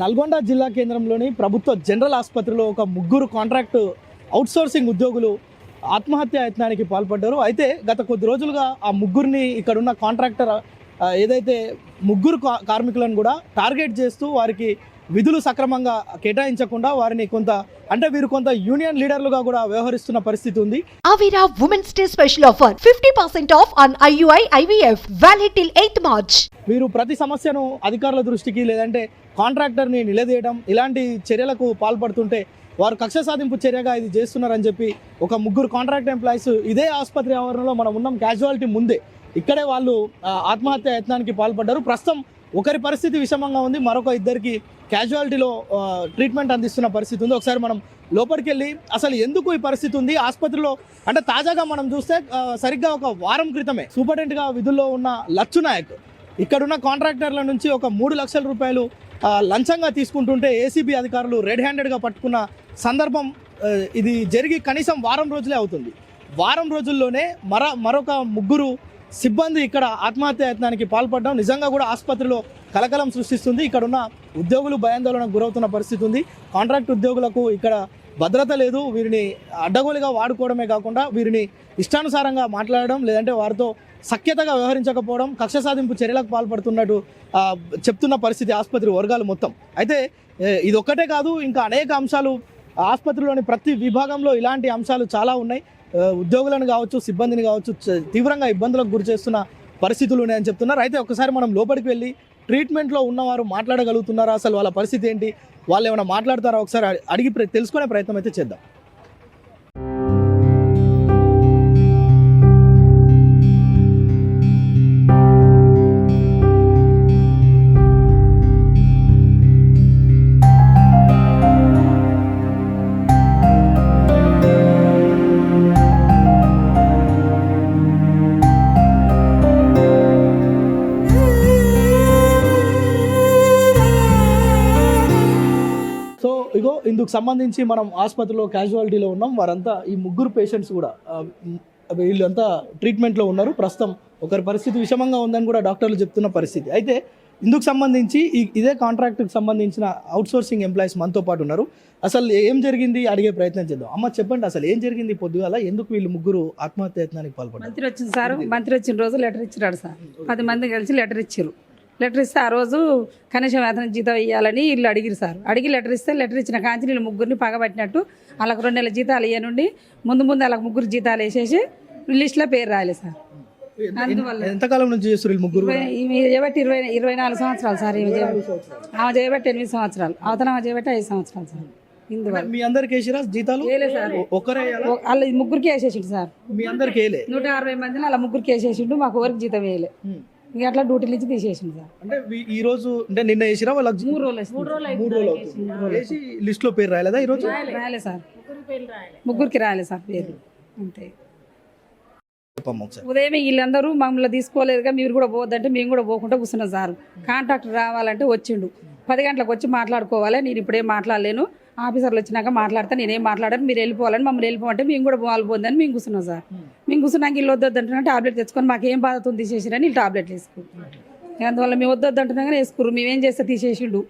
నల్గొండ జిల్లా కేంద్రంలోని ప్రభుత్వ జనరల్ ఆసుపత్రిలో ఒక ముగ్గురు కాంట్రాక్ట్ అవుట్సోర్సింగ్ ఉద్యోగులు ఆత్మహత్య యత్నానికి పాల్పడ్డారు. అయితే గత కొద్ది రోజులుగా ఆ ముగ్గురిని ఇక్కడున్న కాంట్రాక్టర్ ఏదైతే ముగ్గురు కార్మికులను కూడా టార్గెట్ చేస్తూ వారికి విధులు సక్రమంగా కేటాయించకుండా వారిని వీరు కొంత యూనియన్ లీడర్లుగా కూడా వ్యవహరిస్తున్న పరిస్థితి ఉంది. Avira Women's Day special offer 50% off on IUI IVF valid till 8th March. వీరు ప్రతి సమస్యను అధికారుల దృష్టికి లేదంటే కాంట్రాక్టర్ని నిలదీయడం ఇలాంటి చర్యలకు పాల్పడుతుంటే వారు కక్ష సాధింపు చర్యగా ఇది చేస్తున్నారని చెప్పి ఒక ముగ్గురు కాంట్రాక్ట్ ఎంప్లాయీస్ ఇదే ఆసుపత్రి ఆవరణలో మనం ఉన్నాం క్యాజువాలిటీ ముందే ఇక్కడే వాళ్ళు ఆత్మహత్య యత్నానికి పాల్పడ్డారు. ప్రస్తుతం ఒకరి పరిస్థితి విషమంగా ఉంది, మరొక ఇద్దరికి క్యాజువాలిటీలో ట్రీట్మెంట్ అందిస్తున్న పరిస్థితి ఉంది. ఒకసారి మనం లోపలికి వెళ్ళి అసలు ఎందుకు ఈ పరిస్థితి ఉంది ఆసుపత్రిలో అంటే తాజాగా మనం చూస్తే సరిగ్గా ఒక వారం క్రితమే సూపరింటెండెంట్గా విధుల్లో ఉన్న లచ్చు నాయక్ ఇక్కడున్న కాంట్రాక్టర్ల నుంచి ఒక 3 లక్షల రూపాయలు లంచంగా తీసుకుంటుంటే ఏసీబీ అధికారులు రెడ్ హ్యాండెడ్గా పట్టుకున్న సందర్భం ఇది జరిగి కనీసం వారం రోజులే అవుతుంది. వారం రోజుల్లోనే మరొక ముగ్గురు సిబ్బంది ఇక్కడ ఆత్మహత్య యత్నానికి పాల్పడడం నిజంగా కూడా ఆసుపత్రిలో కలకలం సృష్టిస్తుంది. ఇక్కడున్న ఉద్యోగులు భయాందోళనకు గురవుతున్న పరిస్థితి ఉంది. కాంట్రాక్ట్ ఉద్యోగులకు ఇక్కడ భద్రత లేదు. వీరిని అడ్డగోలుగా వాడుకోవడమే కాకుండా వీరిని ఇష్టానుసారంగా మాట్లాడడం లేదంటే వారితో సఖ్యతగా వ్యవహరించకపోవడం కక్ష సాధింపు చర్యలకు పాల్పడుతున్నట్టు చెప్తున్న పరిస్థితి ఆసుపత్రి వర్గాలు మొత్తం. అయితే ఇది ఒక్కటే కాదు, ఇంకా అనేక అంశాలు ఆసుపత్రిలోని ప్రతి విభాగంలో ఇలాంటి అంశాలు చాలా ఉన్నాయి. ఉద్యోగులను కావచ్చు సిబ్బందిని కావచ్చు తీవ్రంగా ఇబ్బందులకు గురి చేస్తున్న పరిస్థితులు ఉన్నాయని చెప్తున్నారు. అయితే ఒకసారి మనం లోపలికి వెళ్ళి ట్రీట్మెంట్లో ఉన్నవారు మాట్లాడగలుగుతున్నారా, అసలు వాళ్ళ పరిస్థితి ఏంటి, వాళ్ళు ఏమైనా మాట్లాడతారా ఒకసారి అడిగి తెలుసుకునే ప్రయత్నం అయితే చేద్దాం. ఇందుకు సంబంధించి మనం ఆసుపత్రిలో క్యాజువాలిటీలో ఉన్నాం. వారంతా ఈ ముగ్గురు పేషెంట్స్ కూడా వీళ్ళంతా ట్రీట్మెంట్లో ఉన్నారు. ప్రస్తుతం ఒకరి పరిస్థితి విషమంగా ఉందని కూడా డాక్టర్లు చెప్తున్న పరిస్థితి. అయితే ఇందుకు సంబంధించి ఇదే కాంట్రాక్ట్కి సంబంధించిన అవుట్సోర్సింగ్ ఎంప్లాయీస్ మనతో పాటు ఉన్నారు. అసలు ఏం జరిగింది అడిగే ప్రయత్నం చేద్దాం. అమ్మ చెప్పండి, అసలు ఏం జరిగింది పొద్దుగాల, ఎందుకు వీళ్ళు ముగ్గురు ఆత్మహత్య యత్నానికి పాల్పడ్డారు? మంత్రి వచ్చింది సార్, మంత్రి వచ్చిన రోజు లెటర్ ఇచ్చినాడు సార్. 10 మంది కలిసి లెటర్ ఇచ్చారు. లెటర్ ఇస్తే ఆ రోజు కనీసం వేతనం జీతం ఇవ్వాలని వీళ్ళు అడిగిరు సార్. అడిగి లెటర్ ఇస్తే లెటర్ ఇచ్చిన కాంచి వీళ్ళు ముగ్గురిని పగబట్టినట్టు వాళ్ళకి 2 నెలల జీతాలు ఇవ్వనుండి ముందు వాళ్ళకి 3 జీతాలు వేసేసి లిస్టులో పేరు రాయలేదు సార్. అందువల్ల ఎంతకాలం నుంచి చేస్తారు ముగ్గురు? చేయబట్టి 24 సంవత్సరాలు సార్. ఆమె చేయబట్టి 8 సంవత్సరాలు, అవతల ఆమె చేయబట్టి 5 సంవత్సరాలు సార్. ఇందువల్ల మీ అందరికి వేసిరా జీతాలు? సార్ ఒకరే వాళ్ళ ముగ్గురికి వేసేసిండు సార్. మీ అందరికి 160 మందిని వాళ్ళ ముగ్గురికి వేసేసిండు, మాకు ఎవరికి జీతం వేయలే. ఇంకా అట్లా డ్యూటీ నుంచి తీసేసింది సార్. అంటే ఈ రోజు అంటే నిన్న వేసిరా వాళ్ళకి 3 రోజులు వేసి లిస్ట్ లో పేరు రాయలేదా? ఈ రోజు రాయలే సార్, ముగ్గురికి రాయలే సార్ పేరు. అంతే. ఉదయం వీళ్ళందరూ మమ్మల్ని తీసుకోలేదుగా, మీరు కూడా పోవద్దంటే మేము కూడా పోకుండా కూర్చున్నాం సార్. కాంట్రాక్టర్ రావాలంటే వచ్చిండు, 10 గంటలకు వచ్చి మాట్లాడుకోవాలి. నేను ఇప్పుడేం మాట్లాడలేను, ఆఫీసర్లు వచ్చినాక మాట్లాడితే నేనేం మాట్లాడాను, మీరు వెళ్ళిపోవాలని మమ్మల్ని వెళ్ళిపోమంటే మేము కూడా పోవాలని మేము కూర్చున్నాం సార్. మేము కూర్చున్నాక వీళ్ళు వద్దొద్దంటున్నా టాబ్లెట్ తెచ్చుకొని మాకేం బాధతో తీసేసిరని వీళ్ళు టాబ్లెట్లు వేసుకుంటారు. అందువల్ల మేము వద్దొద్దంటున్నా కానీ వేసుకురు. మేమేం చేస్తే తీసేసిండు,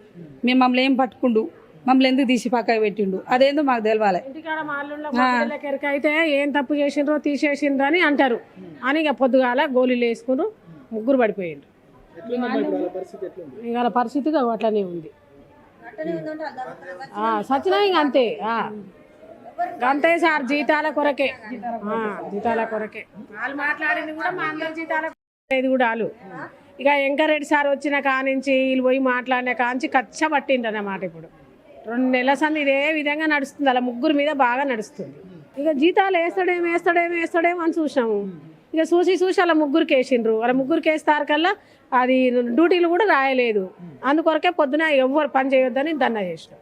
మేము మమ్మల్ని ఏం పట్టుకుండు, మమ్మల్ని ఎందుకు తీసి పక్కకు పెట్టిండు అదేందో మాకు తెలవాలి. అయితే ఏం తప్పు చేసిండ్రో తీసేసిండ్రు అని అంటారు అని ఇక పొద్దుగాల గోళీలు వేసుకుని ముగ్గురు పడిపోయిండ్రు. ఇవాళ పరిస్థితి అట్లనే ఉంది. సచిన ఇంక అంతే అంతే సార్, జీతాల కొరకే వాళ్ళు మాట్లాడింది కూడా మా అందరి జీతాల ఇది కూడా వాళ్ళు. ఇక వెంకరెడ్డి సార్ వచ్చిన కానించి వీళ్ళు పోయి మాట్లాడిన కాంచి కచ్చ పట్టిండ్రు అన్నమాట. ఇప్పుడు 2 నెలల సంది ఇదే విధంగా నడుస్తుంది, అలా ముగ్గురు మీద బాగా నడుస్తుంది. ఇక జీతాలు వేస్తాడేమో అని చూసినాము. ఇక చూసి అలా ముగ్గురికి వేసిండ్రు. అలా ముగ్గురికి వేస్తారు కల్లా అది డ్యూటీలు కూడా రాయలేదు. అందుకొరకే పొద్దున ఎవ్వరు పని చేయొద్దని ధర్నా చేసినాం.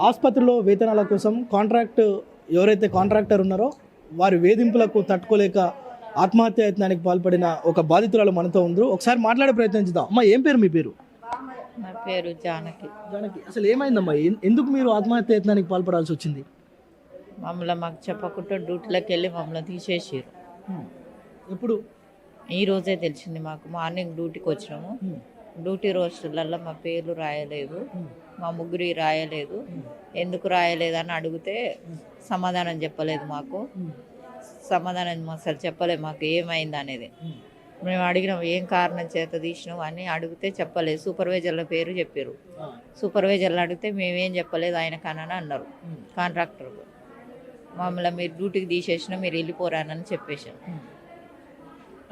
ఆసుపత్రిలో వేతనాల కోసం ఎవరైతే కాంట్రాక్టర్ ఉన్నారో వారి వేధింపులకు తట్టుకోలేక ఆత్మహత్య యత్నానికి పాల్పడిన ఒక బాధితురాలు మనతో ఉందరు. ఒకసారి మాట్లాడే ప్రయత్నం చేద్దాం. అమ్మ, ఏం పేరు మీ పేరు? నా పేరు జానకి. దానికి అసలు ఏమైందమ్మా? ఎందుకు మీరు ఆత్మహత్య యత్నానికి పాల్పడాల్సి వచ్చింది? మమ్మల్ని మాకు చెప్పకుండా డ్యూటీలోకి వెళ్ళి మమ్మల్ని తీసేసారు. ఎప్పుడు? ఈ రోజే తెలిసింది మాకు. మార్నింగ్ డ్యూటీకి వచ్చినాము. డ్యూటీ రోజులలో మా పేర్లు రాయలేదు, మా ముగ్గురి రాయలేదు. ఎందుకు రాయలేదు అని అడిగితే సమాధానం చెప్పలేదు మాకు. సమాధానం అసలు చెప్పలేదు మాకు ఏమైంది అనేది. మేము అడిగినాం ఏం కారణం చేత తీసినావు అని అడిగితే చెప్పలేదు. సూపర్వైజర్ల పేరు చెప్పారు. సూపర్వైజర్లు అడిగితే మేమేం చెప్పలేదు ఆయన కనని అన్నారు. కాంట్రాక్టర్ మమ్మల్ని మీరు డ్యూటీకి తీసేసినా మీరు వెళ్ళిపోరానని చెప్పేశాను.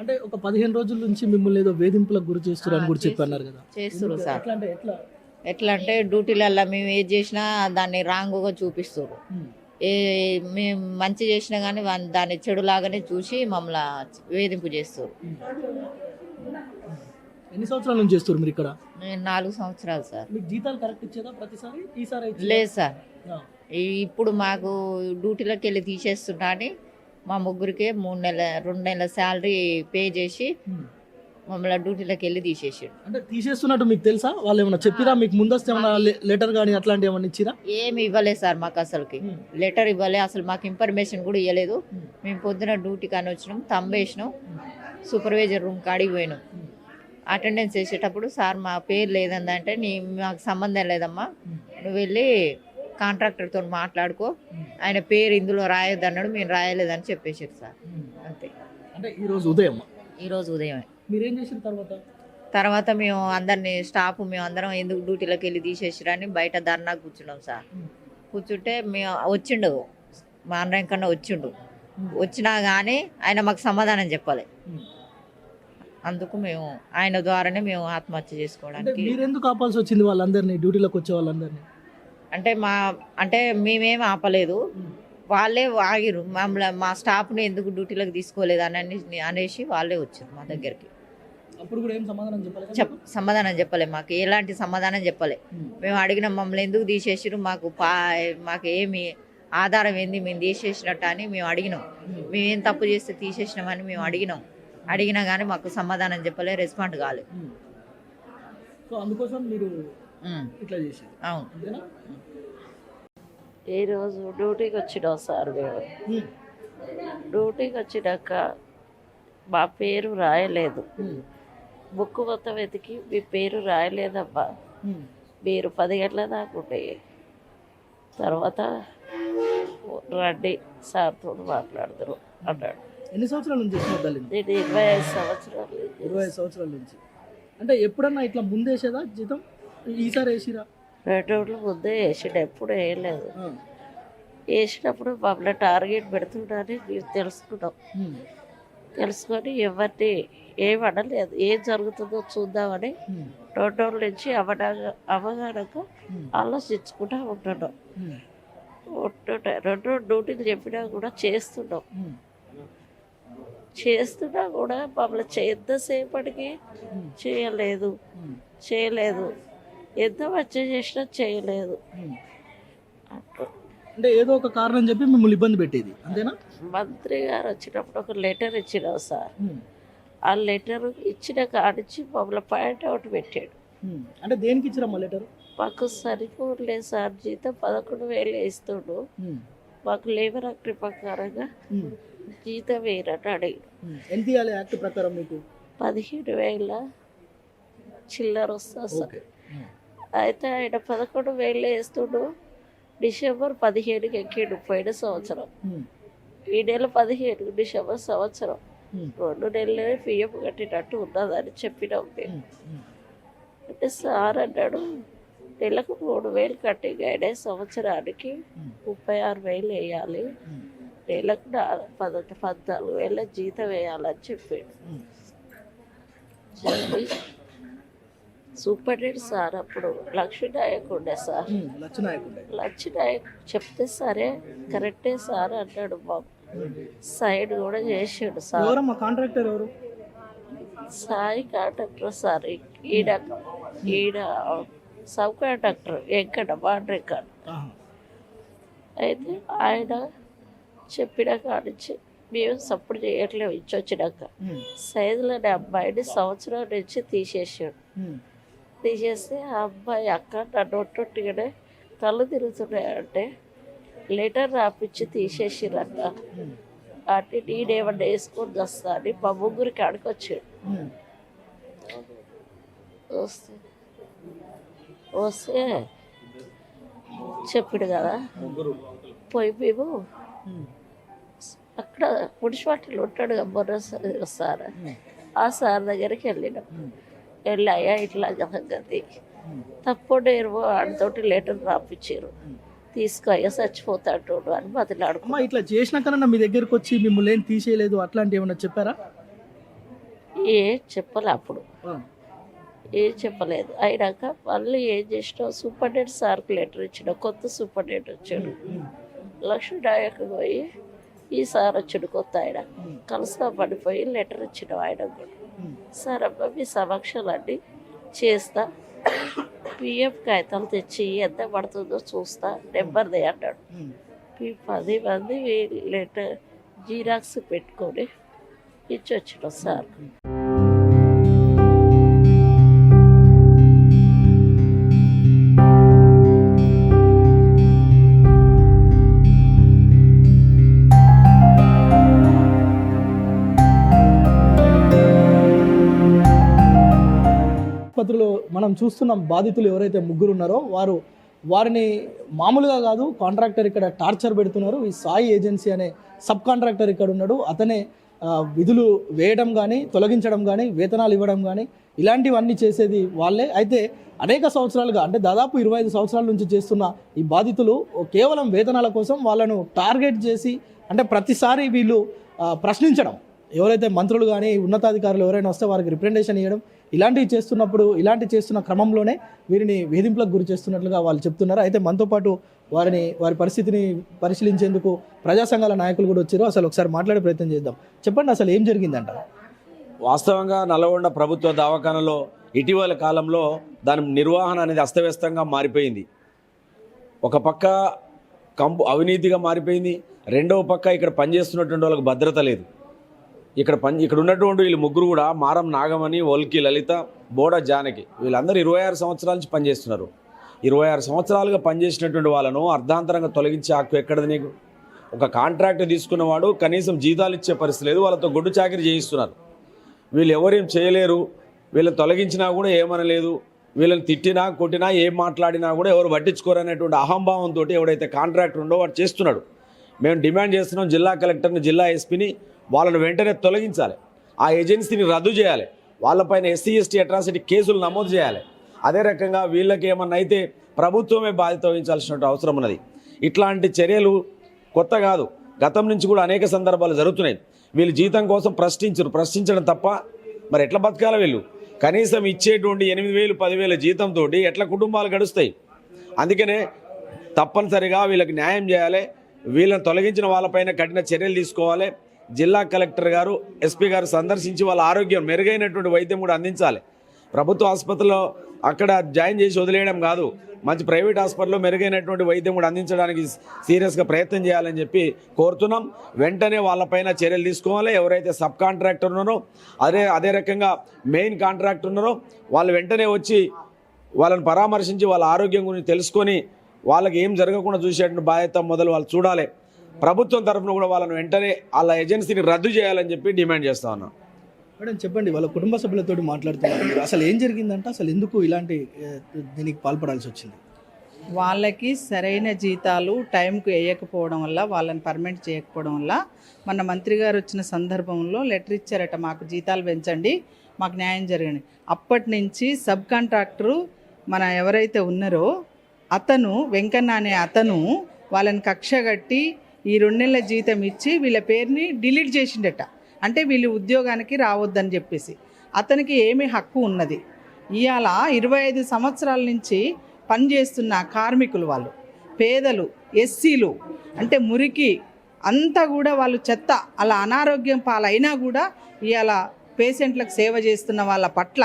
అంటే ఒక 15 రోజుల నుంచి మిమ్మల్ని ఏదో వేధింపులకు గురి చేస్తున్నారని కూడా చెప్పన్నారు కదా? చేస్తున్నారు సార్. ఎట్లా అంటే ఎట్లా అంటే డ్యూటీలలో మేము ఏది చేసినా దాన్ని రాంగుగా చూపిస్తారు. మేము మంచి చేసినా కానీ దాన్ని చెడులాగానే చూసి మమ్మల్ని వేధింపు చేస్తారు. ఎన్ని సంవత్సరాల నుంచి చేస్తారు మీరు ఇక్కడ? నేను 4 సంవత్సరాలు సార్. మీకు జీతాలు కరెక్ట్ ఇచ్చేదా ప్రతిసారి? ఈసారి లేదు సార్. ఇప్పుడు మాకు డ్యూటీలోకి వెళ్ళి తీసేస్తున్నా అని మా ముగ్గురికి 2 నెలల శాలరీ పే చేసి మమ్మల్ని డ్యూటీలోకి వెళ్ళి తీసేసాడు. అంటే తీసేస్తున్నట్టు మీకు తెలుసా? వాళ్ళు ఏమన్నా చెప్పిరా మీకు? ముందస్తు ఏమన్నా లెటర్ కానీ అట్లాంటి ఏమన్నా ఇచ్చిరా? ఏమి ఇవ్వలేదు సార్ మాకు. అసలుకి లెటర్ ఇవ్వలేదు, అసలు మాకు ఇన్ఫర్మేషన్ కూడా ఇవ్వలేదు. మేము పొద్దున డ్యూటీకి అని వచ్చినాం, తంబేసినాం, సూపర్వైజర్ రూమ్ కాడికి పోయినాం. అటెండెన్స్ వేసేటప్పుడు సార్ మా పేరు లేదంటే మాకు సంబంధం లేదమ్మా, నువ్వు వెళ్ళి కాంట్రాక్టర్తో మాట్లాడుకో, ఆయన పేరు ఇందులో రాయొద్దు అన్నాడు. మేము రాయలేదని చెప్పేసారు సార్. అంతే. అంటే ఈరోజు ఉదయం? ఈరోజు ఉదయమే. మీరేం చేసిన తర్వాత మేము అందరినీ మేము అందరం ఎందుకు డ్యూటీలోకి వెళ్ళి తీసేసిరని బయట ధర్నా కూర్చున్నాం సార్. కూర్చుంటే మేము వచ్చిండు మా అన్నయ్య కన్నా వచ్చినా కానీ ఆయన మాకు సమాధానం చెప్పాలి. అందుకు మేము ఆయన ద్వారానే మేము ఆత్మహత్య చేసుకోవడానికి. మీరెందుకు ఆపాల్సి వచ్చింది వాళ్ళందరినీ, డ్యూటీలోకి వచ్చే వాళ్ళందరినీ? అంటే మేమేం ఆపలేదు, వాళ్ళే ఆగిరు. మా స్టాఫ్ని ఎందుకు డ్యూటీలోకి తీసుకోలేదు అనేసి వాళ్ళే వచ్చారు మా దగ్గరికి. అప్పుడు కూడా ఏం సమాధానం చెప్పలేదు? సమాధానం చెప్పలే, మాకు ఎలాంటి సమాధానం చెప్పలే. మేము అడిగిన మమ్మల్ని ఎందుకు తీసేసారు, మాకు ఏమి ఆధారం ఏంది మేము తీసేసినట్టు అని మేము అడిగినాం. మేమేం తప్పు చేస్తే తీసేసినామని మేము అడిగినా కానీ మాకు సమాధానం చెప్పలే, రెస్పాండ్ కాలేదు. సో అందుకోసం మీరు ఇట్లా చేశారు? అవును. ఈరోజు డ్యూటీకి వచ్చినాం సార్. మేము డ్యూటీకి వచ్చినాక మా పేరు రాయలేదు. బుక్ మొత్తం వెతికి మీ పేరు రాయలేదమ్మా, మీరు 10 గంటల దాకా ఉండే తర్వాత రండి సార్తో మాట్లాడతారు అన్నాడు. ఎన్ని సంవత్సరాల నుంచి? నేను 25 సంవత్సరాలు. 25 సంవత్సరాల నుంచి. అంటే ఎప్పుడన్నా ఇట్లా ముందేసేదా జీతం? ఈసారి వేసిరా? 2 రోజులు ముందే వేసాడు, ఎప్పుడు వేయలేదు. వేసినప్పుడు మమ్మల్ని టార్గెట్ పెడుతున్నాడని మేము తెలుసుకొని ఎవరిని ఏమనలేదు. ఏం జరుగుతుందో చూద్దామని 2 రోజుల నుంచి అవగాహనక ఆలోచించుకుంటూ ఉంటున్నాం. 2 రోజులు డ్యూటీలు చెప్పినా కూడా చేస్తున్నా కూడా మమ్మల్ని ఎంతసేపటికి చేయలేదు. ఎంత మంచి చేసినా చేయలేదు. అంటే ఏదో ఒక కారణం చెప్పి మిమ్మల్ని ఇబ్బంది పెట్టేది, అంతేనా? మంత్రి గారు వచ్చినప్పుడు ఒక లెటర్ ఇచ్చినాం సార్. ఆ లెటర్ ఇచ్చిన కాడిచ్చి మమ్మల్ని పాయింట్ అవుట్ పెట్టాడు. అంటే దేనికి ఇచ్చిరమ్మా లెటర్? మాకు సరిపోలేదు సార్, జీతం 11,000 ఇస్తుండు, మాకు లేబర్ యాక్ట్ ప్రకారంగా జీతం వేయరని అడిగి. ఎంత ఇవ్వాలి యాక్ట్ ప్రకారం మీకు? 15,000 చిల్లర వస్తుంది సార్. అయితే ఆయన 11,000 వేస్తుండు. డిసెంబర్ 15కి ఎక్కిండు పోయిన సంవత్సరం. ఈ నెల 15 డిసెంబర్ సంవత్సరం 2 నెలలే పిఎఫ్ కట్టినట్టు ఉన్నదని చెప్పినాం మేము. అంటే సార్ అన్నాడు నెలకు 3,000 కట్టి అయినా సంవత్సరానికి 36,000 వేయాలి, నెలకు 14,000 జీతం వేయాలని చెప్పాడు. సూపరింటెండెంట్ సార్ అప్పుడు లక్ష్మీనాయక్ ఉండే సార్. లక్ష్మీనాయక్ చెప్తే సరే కరెక్టే సార్ అన్నాడు. బాబు సైడ్ కూడా చేసాడు సార్. కాంట్రాక్టర్ ఎవరు? Sai contractor sir. ఈడ సబ్ కాంట్రాక్టర్ వెంకట బాండ్రేకర్. అయితే ఆయన చెప్పిన కానించి మేము సపోర్ట్ చేయట్లేము. ఇచ్చొచ్చినాక సైజులోని అబ్బాయిని సంవత్సరం నుంచి తీసేసాడు. తీసేస్తే ఆ అబ్బాయి అక్క నా నొట్టొట్టిగానే కళ్ళు తిరుగుతున్నాయంటే లెటర్ రాపిచ్చి తీసేసిరక్క. అంటే నేనేమన్నా వేసుకొని వస్తా అని మా ముగ్గురికి ఆడుకొచ్చాడు. వస్తే చెప్పాడు కదా, పోయి మేము అక్కడ మున్సిపాలిటీలో ఉంటాడు కదా మొన్న సార్, ఆ సార్ దగ్గరికి వెళ్ళినాం. వెళ్ళి అయ్యా ఇట్లా సంగతి తప్పు నేర్వో ఆడితోటి లెటర్ రాపిచ్చారు, తీసుకో అయ్యా చచ్చిపోతాడు అని బతిలాడుకో. అమ్మా ఇట్లా చేసినాకన్నా మీ దగ్గరకు వచ్చి మిమ్మల్ని ఏం తీసేయలేదు అట్లాంటి ఏమన్నా చెప్పారా? చెప్పలే అప్పుడు, ఏం చెప్పలేదు. అయినాక మళ్ళీ ఏం చేసినావు, సూపరింటెండెంట్ సార్కి లెటర్ ఇచ్చినావు. కొత్త సూపరింటెండెంట్ వచ్చాడు, లక్ష్మీనాయకు పోయి ఈ సార్ వచ్చాడు కొత్త, ఆయన కలుసా పడిపోయి లెటర్ ఇచ్చినావు ఆయన కూడా. సార్ అబ్బా మీ సమక్షాలన్నీ చేస్తా, పిఎఫ్ కాగితాలు తెచ్చి ఎంత పడుతుందో చూస్తా, నెంబర్దే అన్నాడు. 10 మంది లెటర్ జీరాక్స్ పెట్టుకొని ఇచ్చి వచ్చినాం సార్. ఆసుపత్రిలో మనం చూస్తున్నాం బాధితులు ఎవరైతే ముగ్గురు ఉన్నారో వారిని మామూలుగా కాదు, కాంట్రాక్టర్ ఇక్కడ టార్చర్ పెడుతున్నారు. ఈ సాయి ఏజెన్సీ అనే సబ్ కాంట్రాక్టర్ ఇక్కడ ఉన్నాడు, అతనే విధులు వేయడం కానీ తొలగించడం కానీ వేతనాలు ఇవ్వడం కానీ ఇలాంటివన్నీ చేసేది వాళ్ళే. అయితే అనేక సంవత్సరాలుగా అంటే దాదాపు 25 సంవత్సరాల నుంచి చేస్తున్న ఈ బాధితులు కేవలం వేతనాల కోసం వాళ్ళను టార్గెట్ చేసి, అంటే ప్రతిసారి వీళ్ళు ప్రశ్నించడం, ఎవరైతే మంత్రులు కానీ ఉన్నతాధికారులు ఎవరైనా వస్తే వారికి రిప్రజెంటేషన్ ఇవ్వడం, ఇలాంటివి చేస్తున్న క్రమంలోనే వీరిని వేధింపులకు గురి చేస్తున్నట్లుగా వాళ్ళు చెప్తున్నారు. అయితే మనతో పాటు వారి పరిస్థితిని పరిశీలించేందుకు ప్రజా సంఘాల నాయకులు కూడా వచ్చారు. అసలు ఒకసారి మాట్లాడే ప్రయత్నం చేద్దాం. చెప్పండి, అసలు ఏం జరిగిందంట? వాస్తవంగా నల్లగొండ ప్రభుత్వ దవాఖానలో ఇటీవల కాలంలో దాని నిర్వహణ అనేది అస్తవ్యస్తంగా మారిపోయింది. ఒక పక్క అవినీతిగా మారిపోయింది, రెండవ పక్క ఇక్కడ పనిచేస్తున్నటువంటి వాళ్ళకి భద్రత లేదు. ఇక్కడ ఉన్నటువంటి వీళ్ళు ముగ్గురు కూడా మారం నాగమణి, ఒల్కి లలిత, బోడ జానకి, వీళ్ళందరూ 26 సంవత్సరాల నుంచి పనిచేస్తున్నారు. 26 సంవత్సరాలుగా పనిచేసినటువంటి వాళ్ళను అర్ధాంతరంగా తొలగించే హక్కు ఎక్కడది నీకు? ఒక కాంట్రాక్ట్ తీసుకున్నవాడు కనీసం జీతాలు ఇచ్చే పరిస్థితి లేదు, వాళ్ళతో గొడ్డు చాకరీ చేయిస్తున్నారు. వీళ్ళు ఎవరేం చేయలేరు, వీళ్ళని తొలగించినా కూడా ఏమనలేదు, వీళ్ళని తిట్టినా కొట్టినా ఏం మాట్లాడినా కూడా ఎవరు పట్టించుకోరు అనేటువంటి అహంభావంతో ఎవడైతే కాంట్రాక్టర్ ఉండో వాడు చేస్తున్నాడు. మేము డిమాండ్ చేస్తున్నాం జిల్లా కలెక్టర్ని, జిల్లా ఎస్పీని, వాళ్ళని వెంటనే తొలగించాలి, ఆ ఏజెన్సీని రద్దు చేయాలి, వాళ్ళపైన SC ST అట్రాసిటీ కేసులు నమోదు చేయాలి. అదే రకంగా వీళ్ళకి ఏమన్నా అయితే ప్రభుత్వమే బాధ్యత వహించాల్సిన అవసరం ఉన్నది. ఇట్లాంటి చర్యలు కొత్త కాదు, గతం నుంచి కూడా అనేక సందర్భాలు జరుగుతున్నాయి. వీళ్ళు జీతం కోసం ప్రశ్నించడం తప్ప మరి ఎట్లా బతకాలి? వీళ్ళు కనీసం ఇచ్చేటువంటి 8,000 10,000 జీతంతో ఎట్లా కుటుంబాలు గడుస్తాయి? అందుకనే తప్పనిసరిగా వీళ్ళకి న్యాయం చేయాలి, వీళ్ళని తొలగించిన వాళ్ళపైన కఠిన చర్యలు తీసుకోవాలి. జిల్లా కలెక్టర్ గారు, SP గారు సందర్శించి వాళ్ళ ఆరోగ్యం మెరుగైనటువంటి వైద్యం కూడా అందించాలి. ప్రభుత్వ ఆసుపత్రిలో అక్కడ జాయిన్ చేసి వదిలేయడం కాదు, మంచి ప్రైవేట్ హాస్పిటల్లో మెరుగైనటువంటి వైద్యం కూడా అందించడానికి సీరియస్గా ప్రయత్నం చేయాలని చెప్పి కోరుతున్నాం. వెంటనే వాళ్ళపైన చర్యలు తీసుకోవాలి. ఎవరైతే సబ్ కాంట్రాక్టర్ ఉన్నారో అదే రకంగా మెయిన్ కాంట్రాక్టర్ ఉన్నారో వాళ్ళు వెంటనే వచ్చి వాళ్ళని పరామర్శించి వాళ్ళ ఆరోగ్యం గురించి తెలుసుకొని వాళ్ళకి ఏం జరగకుండా చూసేటువంటి బాధ్యత మొదలు వాళ్ళు చూడాలి. ప్రభుత్వం తరఫున కూడా వాళ్ళని వెంటనే వాళ్ళ ఏజెన్సీని రద్దు చేయాలని చెప్పి డిమాండ్ చేస్తా ఉన్నాం. మేడం చెప్పండి, వాళ్ళ కుటుంబ సభ్యులతో మాట్లాడుతున్నారు, అసలు ఏం జరిగిందంట, అసలు ఎందుకు ఇలాంటి దీనికి పాల్పడాల్సి వచ్చింది? వాళ్ళకి సరైన జీతాలు టైంకు వేయకపోవడం వల్ల, వాళ్ళని పర్మనెంట్ చేయకపోవడం వల్ల మన మంత్రి గారు వచ్చిన సందర్భంలో లెటర్ ఇచ్చారట, మాకు జీతాలు పెంచండి, మాకు న్యాయం జరగండి. అప్పటి నుంచి సబ్ కాంట్రాక్టరు మన ఎవరైతే ఉన్నారో అతను వెంకన్న అనే అతను వాళ్ళని కక్షగట్టి ఈ 2 నెలల జీతం ఇచ్చి వీళ్ళ పేరుని డిలీట్ చేసిండట. అంటే వీళ్ళు ఉద్యోగానికి రావద్దని చెప్పేసి. అతనికి ఏమి హక్కు ఉన్నది? ఇవాళ 25 సంవత్సరాల నుంచి పనిచేస్తున్న కార్మికులు, వాళ్ళు పేదలు, SCలు, అంటే మురికి అంతా కూడా వాళ్ళు చెత్త, అలా అనారోగ్యం పాలైనా కూడా ఇవాళ పేషెంట్లకు సేవ చేస్తున్న వాళ్ళ పట్ల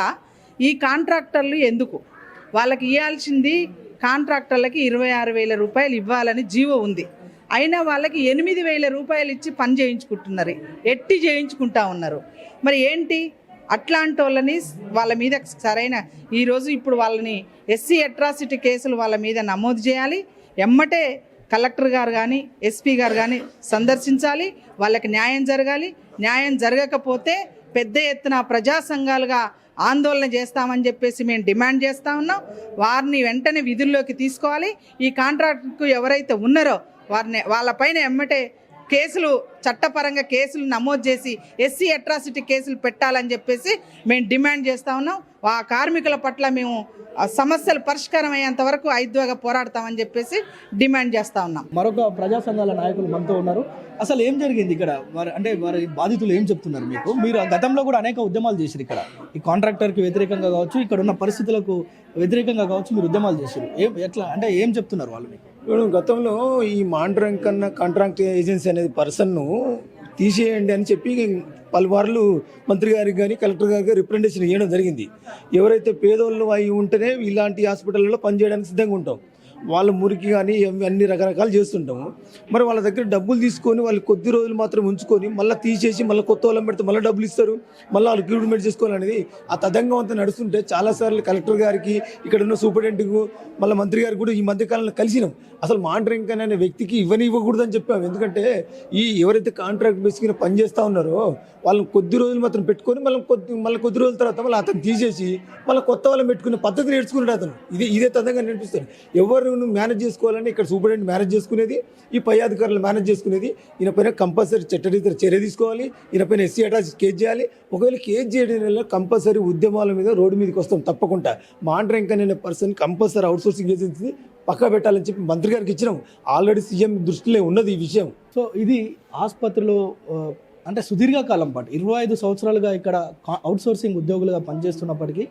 ఈ కాంట్రాక్టర్లు ఎందుకు? వాళ్ళకి ఇవ్వాల్సింది కాంట్రాక్టర్లకి 26,000 రూపాయలు ఇవ్వాలని జీవో ఉంది, అయినా వాళ్ళకి 8,000 రూపాయలు ఇచ్చి పని చేయించుకుంటున్నారు, ఎట్టి చేయించుకుంటా ఉన్నారు. మరి ఏంటి అట్లాంటి వాళ్ళని వాళ్ళ మీద సరైన ఈరోజు ఇప్పుడు వాళ్ళని ఎస్సీ అట్రాసిటీ కేసులు వాళ్ళ మీద నమోదు చేయాలి. ఎమ్మటే కలెక్టర్ గారు కానీ ఎస్పీ గారు కానీ సందర్శించాలి. వాళ్ళకి న్యాయం జరగాలి. న్యాయం జరగకపోతే పెద్ద ఎత్తున ప్రజా సంఘాలుగా ఆందోళన చేస్తామని చెప్పేసి మేము డిమాండ్ చేస్తూ ఉన్నాం. వారిని వెంటనే విధుల్లోకి తీసుకోవాలి. ఈ కాంట్రాక్టర్కు ఎవరైతే ఉన్నారో వాళ్ళపైన ఎమ్మటే కేసులు చట్టపరంగా కేసులు నమోదు చేసి ఎస్సీ అట్రాసిటీ కేసులు పెట్టాలని చెప్పేసి మేము డిమాండ్ చేస్తూ ఉన్నాం. ఆ కార్మికుల పట్ల మేము సమస్యలు పరిష్కారం అయ్యేంత వరకు ఐద్వాగా పోరాడతామని చెప్పేసి డిమాండ్ చేస్తూ ఉన్నాం. మరొక ప్రజా సంఘాల నాయకులు మనతో ఉన్నారు. అసలు ఏం జరిగింది ఇక్కడ? వారి బాధితులు ఏం చెప్తున్నారు మీకు? మీరు గతంలో కూడా అనేక ఉద్యమాలు చేశారు ఇక్కడ, ఈ కాంట్రాక్టర్కి వ్యతిరేకంగా కావచ్చు, ఇక్కడ ఉన్న పరిస్థితులకు వ్యతిరేకంగా కావచ్చు, మీరు ఉద్యమాలు చేశారు. ఎట్లా అంటే ఏం చెప్తున్నారు వాళ్ళు మీకు? గతంలో ఈ మాండ్రంక్ అన్న కాంట్రాక్ట్ ఏజెన్సీ అనేది పర్సన్ను తీసేయండి అని చెప్పి పలుమార్లు మంత్రి గారికి కానీ కలెక్టర్ గారికి రిప్రజెంటేషన్ ఇవ్వడం జరిగింది. ఎవరైతే పేదోళ్ళు అయి ఉంటేనే ఇలాంటి హాస్పిటల్లో పనిచేయడానికి సిద్ధంగా ఉంటాం. వాళ్ళ మురికి కానీ అన్ని రకరకాలు చేస్తుంటాము. మరి వాళ్ళ దగ్గర డబ్బులు తీసుకొని వాళ్ళు కొద్ది రోజులు మాత్రం ఉంచుకొని మళ్ళీ తీసేసి మళ్ళీ కొత్త వాళ్ళని పెడితే మళ్ళీ డబ్బులు ఇస్తారు, మళ్ళీ వాళ్ళు రిక్రూట్మెంట్ చేసుకోవాలనేది ఆ తదంగం అంతా నడుస్తుంటే చాలాసార్లు కలెక్టర్ గారికి, ఇక్కడ ఉన్న సూపరింటెండెంట్కు, మళ్ళీ మంత్రి గారికి కూడా ఈ మధ్యకాలంలో కలిసినాం. అసలు మాండ్రింగ్ అనే వ్యక్తికి ఇవ్వకూడదని చెప్పాము. ఎందుకంటే ఎవరైతే కాంట్రాక్ట్ బేసిక్గా పనిచేస్తూ ఉన్నారో వాళ్ళని కొద్ది రోజులు మాత్రం పెట్టుకొని మళ్ళీ కొద్ది రోజుల తర్వాత మళ్ళీ అతను తీసేసి మళ్ళీ కొత్త వాళ్ళని పెట్టుకునే పద్ధతి నేర్చుకున్నాడు అతను. ఇదే తదంగా నేర్పిస్తాడు. ఎవరు మేనేజ్ చేసుకోవాలని ఇక్కడ సూపరింటెండెంట్ మేనేజ్ చేసుకునేది, ఈ పై అధికారులు మేనేజ్ చేసుకునేది. ఈయన పైన కంపల్సరీ చట్టరీత్యా చర్య తీసుకోవాలి. ఈయన పైన ఎస్సీ అటాచ్ కేసు చేయాలి. ఒకవేళ కేసు చేయడం కంపల్సరీ ఉద్యమాల మీద రోడ్డు మీదకి వస్తాం తప్పకుండా. మాండ్రింగ్ అనే పర్సన్ కంపల్సరీ అవుట్సోర్సింగ్ ఏజెన్సీ పక్కా పెట్టాలని చెప్పి మంత్రి గారికి ఇచ్చినాం. ఆల్రెడీ సీఎం దృష్టిలో ఉన్నది ఈ విషయం. సో ఇది ఆసుపత్రిలో అంటే సుదీర్ఘకాలం పాటు 25 సంవత్సరాలుగా ఇక్కడ అవుట్సోర్సింగ్ ఉద్యోగులుగా పనిచేస్తున్నప్పటికీ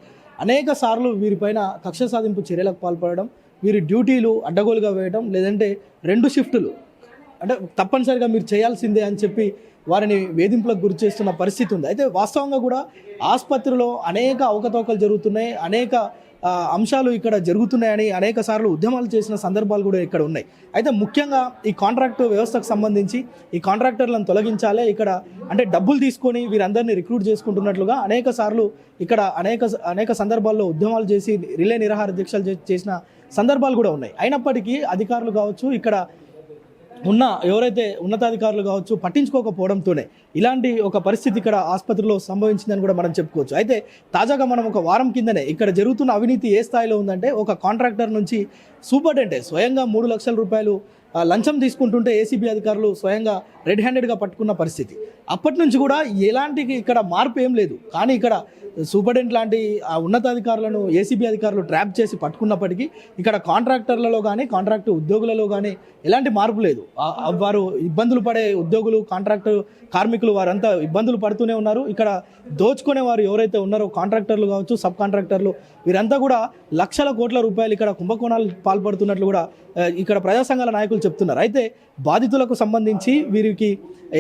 అనేక సార్లు వీరిపైన కక్ష సాధింపు చర్యలకు పాల్పడడం, వీరి డ్యూటీలు అడ్డగోలుగా వేయడం, లేదంటే 2 షిఫ్టులు అంటే తప్పనిసరిగా మీరు చేయాల్సిందే అని చెప్పి వారిని వేధింపులకు గురి చేస్తున్న పరిస్థితి ఉంది. అయితే వాస్తవంగా కూడా ఆసుపత్రిలో అనేక అవకతవకలు జరుగుతున్నాయి, అనేక అంశాలు ఇక్కడ జరుగుతున్నాయని అనేక సార్లు ఉద్యమాలు చేసిన సందర్భాలు కూడా ఇక్కడ ఉన్నాయి. అయితే ముఖ్యంగా ఈ కాంట్రాక్ట్ వ్యవస్థకు సంబంధించి ఈ కాంట్రాక్టర్లను తొలగించాలి, ఇక్కడ అంటే డబ్బులు తీసుకొని వీరందరినీ రిక్రూట్ చేసుకుంటున్నట్లుగా అనేక సార్లు ఇక్కడ అనేక సందర్భాల్లో ఉద్యమాలు చేసి రిలే నిరాహార దీక్షలు చేసిన సందర్భాలు కూడా ఉన్నాయి. అయినప్పటికీ అధికారులు కావచ్చు, ఇక్కడ ఉన్న ఎవరైతే ఉన్నతాధికారులు కావచ్చు పట్టించుకోకపోవడంతోనే ఇలాంటి ఒక పరిస్థితి ఇక్కడ ఆసుపత్రిలో సంభవించిందని కూడా మనం చెప్పుకోవచ్చు. అయితే తాజాగా మనం ఒక వారం కిందనే ఇక్కడ జరుగుతున్న అవినీతి ఏ స్థాయిలో ఉందంటే, ఒక కాంట్రాక్టర్ నుంచి సూపరింటెండెంట్ స్వయంగా 3 లక్షల రూపాయలు లంచం తీసుకుంటుంటే ఏసీబీ అధికారులు స్వయంగా రెడ్ హ్యాండెడ్గా పట్టుకున్న పరిస్థితి. అప్పటి నుంచి కూడా ఎలాంటి ఇక్కడ మార్పు ఏం లేదు. కానీ ఇక్కడ సూపరింటెండెంట్ లాంటి ఉన్నతాధికారులను ఏసీబీ అధికారులు ట్రాప్ చేసి పట్టుకున్నప్పటికీ ఇక్కడ కాంట్రాక్టర్లలో కానీ కాంట్రాక్ట్ ఉద్యోగులలో కానీ ఎలాంటి మార్పు లేదు. వారు ఇబ్బందులు పడే ఉద్యోగులు, కాంట్రాక్ట్ కార్మికులు వారంతా ఇబ్బందులు పడుతూనే ఉన్నారు. ఇక్కడ దోచుకునే వారు ఎవరైతే ఉన్నారో కాంట్రాక్టర్లు కావచ్చు, సబ్ కాంట్రాక్టర్లు, వీరంతా కూడా లక్షల కోట్ల రూపాయలు ఇక్కడ కుంభకోణాలు పాల్పడుతున్నట్లు కూడా ఇక్కడ ప్రజా సంఘాల నాయకులు చెప్తున్నారు. అయితే బాధితులకు సంబంధించి వీరికి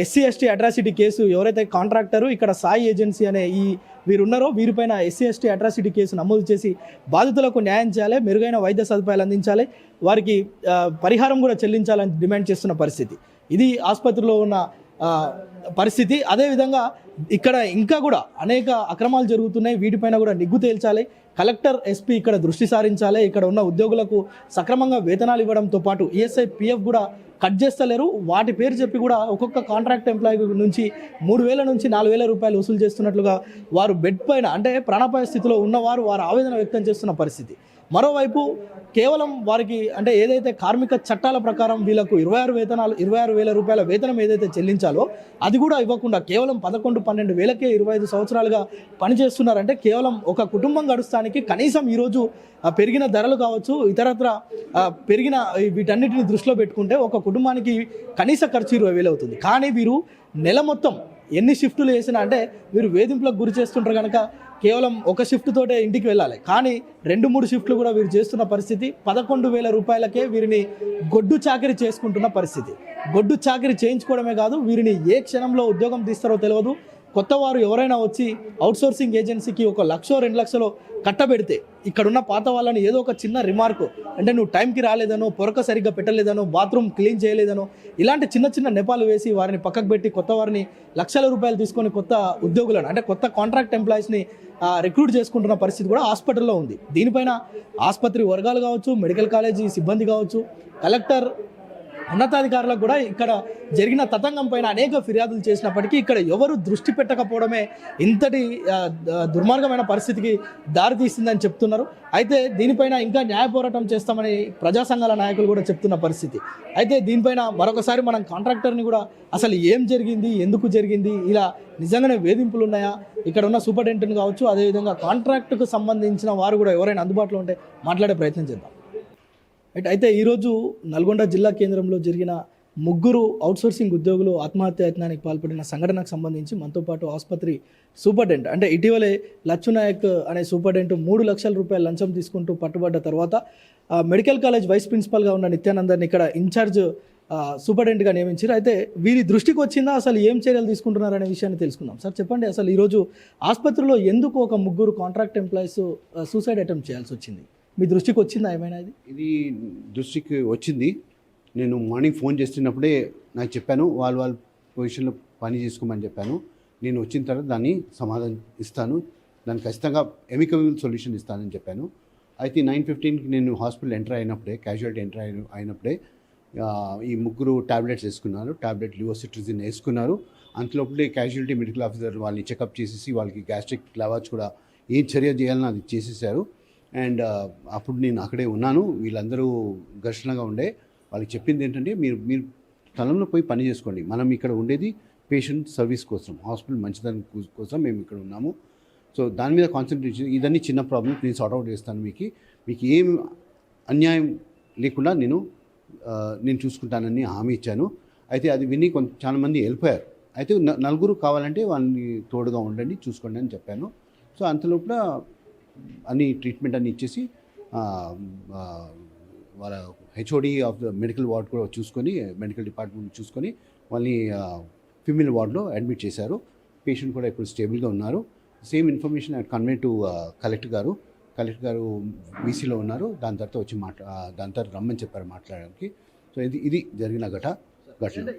ఎస్సీ ఎస్టీ అట్రాసిటీ కేసు ఎవరైతే కాంట్రాక్టరు ఇక్కడ సాయి ఏజెన్సీ అనే వీరున్నారో వీరిపైన ఎస్సీ ఎస్టీ అట్రాసిటీ కేసు నమోదు చేసి బాధితులకు న్యాయం చేయాలి, మెరుగైన వైద్య సదుపాయాలు అందించాలి, వారికి పరిహారం కూడా చెల్లించాలని డిమాండ్ చేస్తున్న పరిస్థితి. ఇది ఆసుపత్రిలో ఉన్న పరిస్థితి. అదేవిధంగా ఇక్కడ ఇంకా కూడా అనేక అక్రమాలు జరుగుతున్నాయి, వీటిపైన కూడా నిగ్గు తేల్చాలి. కలెక్టర్, ఎస్పీ ఇక్కడ దృష్టి సారించాలి. ఇక్కడ ఉన్న ఉద్యోగులకు సక్రమంగా వేతనాలు ఇవ్వడంతో పాటు ఈఎస్ఐ, పిఎఫ్ కూడా కట్ చేస్తలేరు. వాటి పేరు చెప్పి కూడా ఒక్కొక్క కాంట్రాక్ట్ ఎంప్లాయీ నుంచి 3,000 నుంచి 4,000 రూపాయలు వసూలు చేస్తున్నట్లుగా వారు బెడ్ పైన అంటే ప్రాణాపాయ స్థితిలో ఉన్నవారు వారు ఆవేదన వ్యక్తం చేస్తున్న పరిస్థితి. మరోవైపు కేవలం వారికి అంటే ఏదైతే కార్మిక చట్టాల ప్రకారం వీళ్ళకు 26,000 రూపాయల వేతనం ఏదైతే చెల్లించాలో అది కూడా ఇవ్వకుండా కేవలం 11-12 వేలకే 25 సంవత్సరాలుగా పనిచేస్తున్నారంటే కేవలం ఒక కుటుంబం గడుస్తానికి కనీసం ఈరోజు పెరిగిన ధరలు కావచ్చు, ఇతరత్ర పెరిగిన వీటన్నిటిని దృష్టిలో పెట్టుకుంటే ఒక కుటుంబానికి కనీస ఖర్చు 20,000 అవుతుంది. కానీ వీరు నెల మొత్తం ఎన్ని షిఫ్టులు వేసినా అంటే వీరు వేధింపులకు గురి చేస్తుంటారు కనుక కేవలం ఒక షిఫ్ట్ తోటే ఇంటికి వెళ్ళాలి. కానీ 2-3 షిఫ్ట్లు కూడా వీరు చేస్తున్న పరిస్థితి. 11,000 రూపాయలకే వీరిని గొడ్డు చాకరీ చేసుకుంటున్న పరిస్థితి. గొడ్డు చాకరీ చేయించుకోవడమే కాదు, వీరిని ఏ క్షణంలో ఉద్యోగం తీస్తారో తెలియదు. కొత్త వారు ఎవరైనా వచ్చి అవుట్సోర్సింగ్ ఏజెన్సీకి 1 లక్షో 2 లక్షలో కట్టబెడితే ఇక్కడున్న పాత వాళ్ళని ఏదో ఒక చిన్న రిమార్కు అంటే నువ్వు టైంకి రాలేదనో, పొరక సరిగ్గా పెట్టలేదనో, బాత్రూమ్ క్లీన్ చేయలేదనో, ఇలాంటి చిన్న చిన్న నెపాలు వేసి వారిని పక్కకు పెట్టి కొత్త వారిని లక్షల రూపాయలు తీసుకొని కొత్త ఉద్యోగులను అంటే కొత్త కాంట్రాక్ట్ ఎంప్లాయీస్ని రిక్రూట్ చేసుకుంటున్న పరిస్థితి కూడా హాస్పిటల్లో ఉంది. దీనిపైన ఆసుపత్రి వర్గాలు కావచ్చు, మెడికల్ కాలేజీ సిబ్బంది కావచ్చు, కలెక్టర్ ఉన్నతాధికారులకు కూడా ఇక్కడ జరిగిన తతంగం పైన అనేక ఫిర్యాదులు చేసినప్పటికీ ఇక్కడ ఎవరు దృష్టి పెట్టకపోవడమే ఇంతటి దుర్మార్గమైన పరిస్థితికి దారితీస్తుందని చెప్తున్నారు. అయితే దీనిపైన ఇంకా న్యాయ పోరాటం చేస్తామని ప్రజా సంఘాల నాయకులు కూడా చెప్తున్న పరిస్థితి. అయితే దీనిపైన మరొకసారి మనం కాంట్రాక్టర్ని కూడా అసలు ఏం జరిగింది, ఎందుకు జరిగింది, ఇలా నిజంగానే వేధింపులు ఉన్నాయా, ఇక్కడ ఉన్న సూపరింటెండెంట్ కావచ్చు, అదేవిధంగా కాంట్రాక్టుకు సంబంధించిన వారు కూడా ఎవరైనా అందుబాటులో ఉంటే మాట్లాడే ప్రయత్నం చేద్దాం. అయితే ఈరోజు నల్గొండ జిల్లా కేంద్రంలో జరిగిన 3 అవుట్సోర్సింగ్ ఉద్యోగులు ఆత్మహత్యాయత్నానికి పాల్పడిన సంఘటనకు సంబంధించి మనతో పాటు ఆసుపత్రి సూపరింటెండెంట్ అంటే ఇటీవలే లచ్చునాయక్ అనే సూపరింటెండెంట్ 3 లక్షల రూపాయల లంచం తీసుకుంటూ పట్టుబడ్డ తర్వాత మెడికల్ కాలేజ్ వైస్ ప్రిన్సిపల్గా ఉన్న నిత్యానందర్ని ఇక్కడ ఇన్ఛార్జ్ సూపరింటెండెంట్గా నియమించారు. అయితే వీరి దృష్టికి వచ్చిందా, అసలు ఏం చర్యలు తీసుకుంటున్నారు అనే విషయాన్ని తెలుసుకుందాం. సార్ చెప్పండి, అసలు ఈరోజు ఆసుపత్రిలో ఎందుకు ఒక 3 కాంట్రాక్ట్ ఎంప్లాయీస్ సూసైడ్ అటెంప్ట్ చేయాల్సి వచ్చింది? మీ దృష్టికి వచ్చిందా ఏమైనా? ఇది దృష్టికి వచ్చింది. నేను మార్నింగ్ ఫోన్ చేస్తున్నప్పుడే నాకు చెప్పాను, వాళ్ళ పొజిషన్లో పని చేసుకోమని చెప్పాను. నేను వచ్చిన తర్వాత దాన్ని సమాధానం ఇస్తాను, దాన్ని ఖచ్చితంగా ఎమికబుల్ సొల్యూషన్ ఇస్తానని చెప్పాను. అయితే 9:15కి నేను హాస్పిటల్ ఎంటర్ అయినప్పుడే, క్యాజువాలిటీ ఎంటర్ అయినప్పుడే ఈ 3 టాబ్లెట్స్ వేసుకున్నారు. టాబ్లెట్ లివోసిట్రిజిన్ వేసుకున్నారు. అంతలోపలే క్యాజువాలిటీ మెడికల్ ఆఫీసర్ వాళ్ళని చెకప్ చేసేసి వాళ్ళకి గ్యాస్ట్రిక్ లవాజ్ కూడా ఏం చర్య చేయాలని అది చేసేసారు. అండ్ అప్పుడు నేను అక్కడే ఉన్నాను. వీళ్ళందరూ ఘర్షణగా ఉండే. వాళ్ళకి చెప్పింది ఏంటంటే, మీరు స్థలంలో పోయి పని చేసుకోండి, మనం ఇక్కడ ఉండేది పేషెంట్ సర్వీస్ కోసం, హాస్పిటల్ మంచిదాని కోసం మేము ఇక్కడ ఉన్నాము. సో దాని మీద కాన్సన్ట్రేషన్, ఇదన్నీ చిన్న ప్రాబ్లమ్స్ నేను సార్ట్అవుట్ చేస్తాను, మీకు ఏం అన్యాయం లేకుండా నేను చూసుకుంటానని హామీ ఇచ్చాను. అయితే అది విని చాలామంది వెళ్ళిపోయారు. అయితే 4 కావాలంటే వాళ్ళని తోడుగా ఉండండి, చూసుకోండి అని చెప్పాను. సో అంతలోపల అన్ని ట్రీట్మెంట్ అన్ని ఇచ్చేసి వాళ్ళ HOD of the medical ward కూడా చూసుకొని, మెడికల్ డిపార్ట్మెంట్ చూసుకొని వాళ్ళని ఫీమేల్ వార్డ్లో అడ్మిట్ చేశారు. పేషెంట్ కూడా ఇప్పుడు స్టేబుల్గా ఉన్నారు. Same information convey to collector గారు బీసీలో ఉన్నారు. దాని తర్వాత రమ్మని చెప్పారు మాట్లాడడానికి. సో ఇది జరిగిన ఘటన.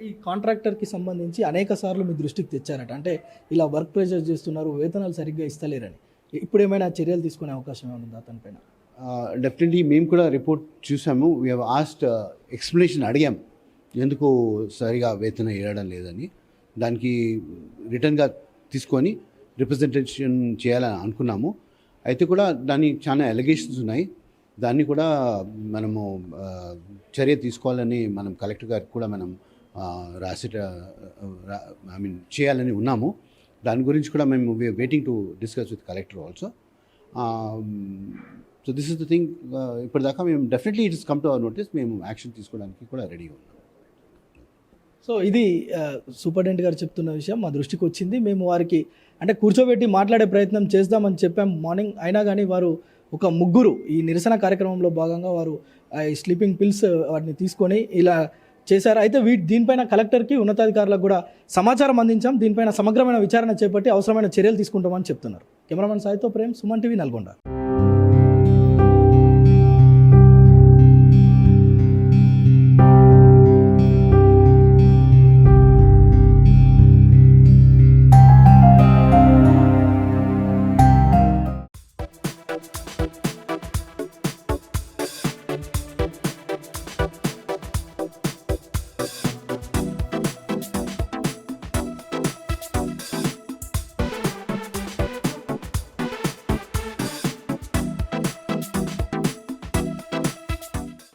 ఈ కాంట్రాక్టర్కి సంబంధించి అనేక సార్లు మీ దృష్టికి తెచ్చారట, అంటే ఇలా వర్క్ ప్రెషర్ చేస్తున్నారు, వేతనాలు సరిగ్గా ఇస్తలేరని. ఇప్పుడు ఏమైనా చర్యలు తీసుకునే అవకాశం ఏమైనా అతనిపైన? డెఫినెట్లీ మేము కూడా రిపోర్ట్ చూసాము. వీ హ్యావ్ ఆస్క్డ్ ఎక్స్ప్లెనేషన్ అడిగాం, ఎందుకు సరిగా వేతనం ఇవ్వడం లేదని. దానికి రిటర్న్గా తీసుకొని రిప్రజెంటేషన్ చేయాలని అనుకున్నాము. అయితే కూడా దాన్ని చాలా అలిగేషన్స్ ఉన్నాయి. దాన్ని కూడా మనము చర్య తీసుకోవాలని మనం కలెక్టర్ గారికి కూడా మనం చేయాలని ఉన్నాము. దాని గురించి కూడా మేము waiting to discuss with collector also. So this is the thing. ఇప్పటిదాకా మేము definitely it is come to our notice, మేము యాక్షన్ తీసుకోవడానికి కూడా రెడీగా ఉన్నాం. సో ఇది సూపరింటెండెంట్ గారు చెప్తున్న విషయం మా దృష్టికి వచ్చింది. మేము వారికి అంటే కూర్చోబెట్టి మాట్లాడే ప్రయత్నం చేద్దామని చెప్పాం మార్నింగ్. అయినా కానీ వారు ఒక 3 ఈ నిరసన కార్యక్రమంలో భాగంగా వారు ఈ స్లీపింగ్ పిల్స్ వాటిని తీసుకొని ఇలా చేశారు. అయితే దీనిపైన కలెక్టర్కి, ఉన్నతాధికారులకు కూడా సమాచారం అందించాం. దీనిపైన సమగ్రమైన విచారణ చేపట్టి అవసరమైన చర్యలు తీసుకుంటామని చెప్తున్నారు. కెమెరామెన్ సాయితో ప్రేమ్, సుమన్ టీవీ, నల్గొండ.